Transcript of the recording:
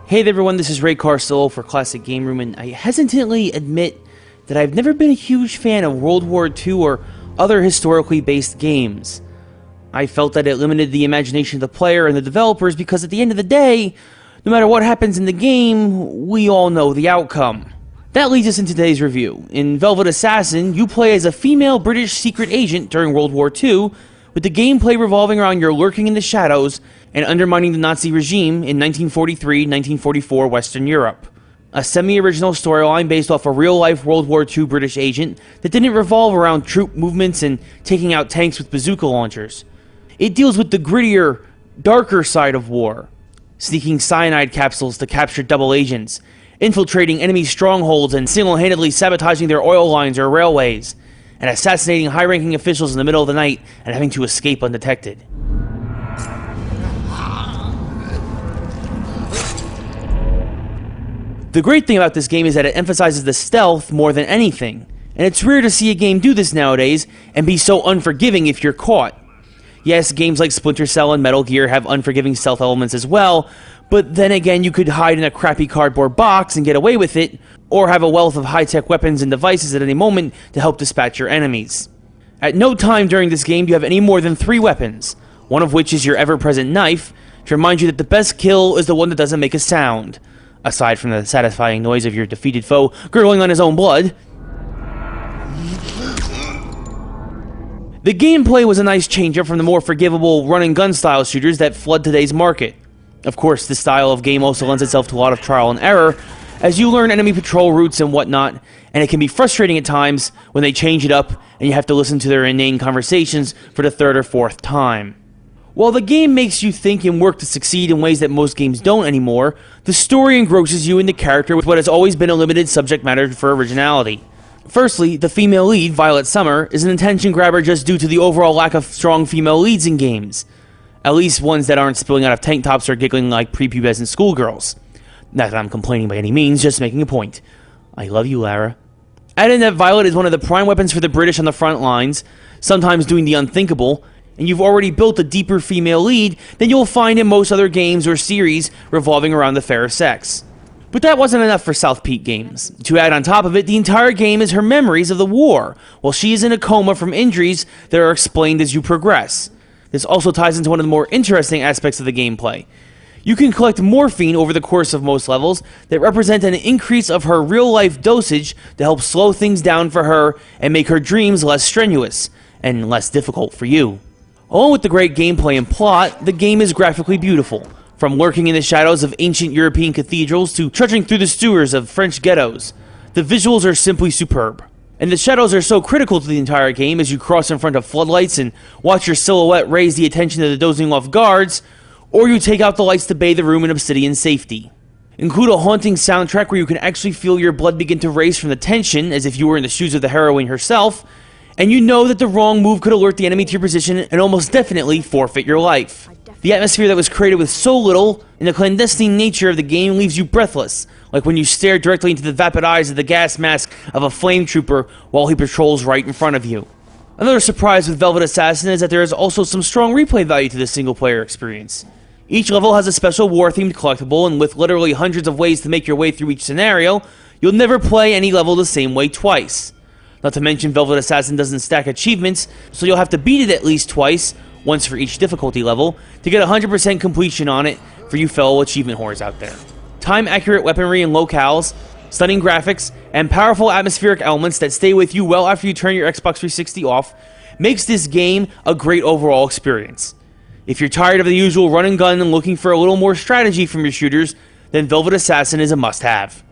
Hey there everyone, this is Ray Carcillo for Classic Game Room, and I hesitantly admit that I've never been a huge fan of World War II or other historically based games. I felt that it limited the imagination of the player and the developers because at the end of the day, no matter what happens in the game, we all know the outcome. That leads us into today's review. In Velvet Assassin, you play as a female British secret agent during World War II, with the gameplay revolving around your lurking in the shadows and undermining the Nazi regime in 1943-1944 Western Europe. A semi-original storyline based off a real-life World War II British agent that didn't revolve around troop movements and taking out tanks with bazooka launchers. It deals with the grittier, darker side of war, sneaking cyanide capsules to capture double agents, infiltrating enemy strongholds and single-handedly sabotaging their oil lines or railways, and assassinating high-ranking officials in the middle of the night and having to escape undetected. The great thing about this game is that it emphasizes the stealth more than anything, and it's rare to see a game do this nowadays and be so unforgiving if you're caught. Yes, games like Splinter Cell and Metal Gear have unforgiving stealth elements as well, but then again you could hide in a crappy cardboard box and get away with it, or have a wealth of high-tech weapons and devices at any moment to help dispatch your enemies. At no time during this game do you have any more than 3 weapons, one of which is your ever-present knife, to remind you that the best kill is the one that doesn't make a sound, aside from the satisfying noise of your defeated foe gurgling on his own blood. The gameplay was a nice change-up from the more forgivable run-and-gun style shooters that flood today's market. Of course, this style of game also lends itself to a lot of trial and error, as you learn enemy patrol routes and whatnot, and it can be frustrating at times when they change it up and you have to listen to their inane conversations for the 3rd or 4th time. While the game makes you think and work to succeed in ways that most games don't anymore, the story engrosses you in the character with what has always been a limited subject matter for originality. Firstly, the female lead, Violet Summer, is an attention grabber just due to the overall lack of strong female leads in games. At least ones that aren't spilling out of tank tops or giggling like prepubescent schoolgirls. Not that I'm complaining by any means, just making a point. I love you, Lara. Add in that Violet is one of the prime weapons for the British on the front lines, sometimes doing the unthinkable, and you've already built a deeper female lead than you'll find in most other games or series revolving around the fairer sex. But that wasn't enough for South Peak Games. To add on top of it, the entire game is her memories of the war, while she is in a coma from injuries that are explained as you progress. This also ties into one of the more interesting aspects of the gameplay. You can collect morphine over the course of most levels that represent an increase of her real-life dosage to help slow things down for her and make her dreams less strenuous, and less difficult for you. Along with the great gameplay and plot, the game is graphically beautiful. From lurking in the shadows of ancient European cathedrals to trudging through the sewers of French ghettos, the visuals are simply superb. And the shadows are so critical to the entire game as you cross in front of floodlights and watch your silhouette raise the attention of the dozing off guards, or you take out the lights to bathe the room in obsidian safety. Include a haunting soundtrack where you can actually feel your blood begin to race from the tension as if you were in the shoes of the heroine herself, and you know that the wrong move could alert the enemy to your position and almost definitely forfeit your life. The atmosphere that was created with so little, and the clandestine nature of the game leaves you breathless, like when you stare directly into the vapid eyes of the gas mask of a flame trooper while he patrols right in front of you. Another surprise with Velvet Assassin is that there is also some strong replay value to the single-player experience. Each level has a special war-themed collectible, and with literally hundreds of ways to make your way through each scenario, you'll never play any level the same way twice. Not to mention, Velvet Assassin doesn't stack achievements, so you'll have to beat it at least twice, once for each difficulty level, to get 100% completion on it for you fellow achievement whores out there. Time-accurate weaponry and locales, stunning graphics, and powerful atmospheric elements that stay with you well after you turn your Xbox 360 off makes this game a great overall experience. If you're tired of the usual run and gun and looking for a little more strategy from your shooters, then Velvet Assassin is a must-have.